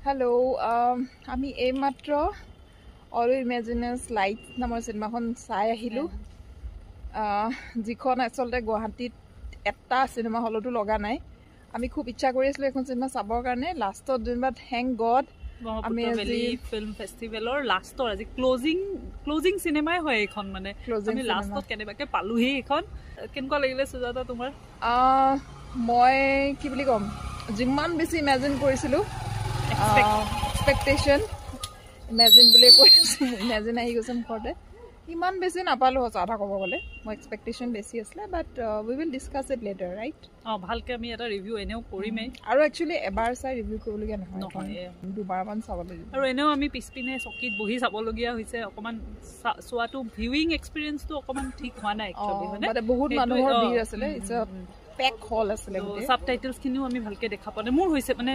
Hello, আমি এইমাত্ৰ all ইমেজিনাছ light নামৰ চিনেমাখন চাই আহিলো যিখন আসলতে গুৱাহাটীত এটা চিনেমা হলতো লগা নাই আমি খুব ইচ্ছা কৰি আছিলো এখন চিনেমা চাবৰ কাৰণে লাষ্টত দিনবাৰ থ্যাংক গড আমি আজি ফিল্ম ফেষ্টিভেলৰ লাষ্টৰ আজি ক্লোজিং চিনেমাই হয় এখন মানে আমি লাষ্টত কেনেবাকে পালোহি এখন কেনেকুৱা লাগিলে সুজাতা তোমাৰ মই কি বুলি কম যিমান বেছি ইমাজিন কৰিছিলো expectation imagine bole koisu imagine ahi gosam khorde iman beshi napalu hosa kabo gole mo expectation beshi asle but we will discuss it later right bhalke ami eta review eneo korime aru actually ebar sai review korologia nahoy dubar man sabole aru eneo ami pispine sokit bohi sabologia hoise okoman soatu viewing experience to okoman thik hoa na actually hone but bahut manohor bhir asle it's a pack hall asle subtitles kiniu ami bhalke dekha pane mur hoise mane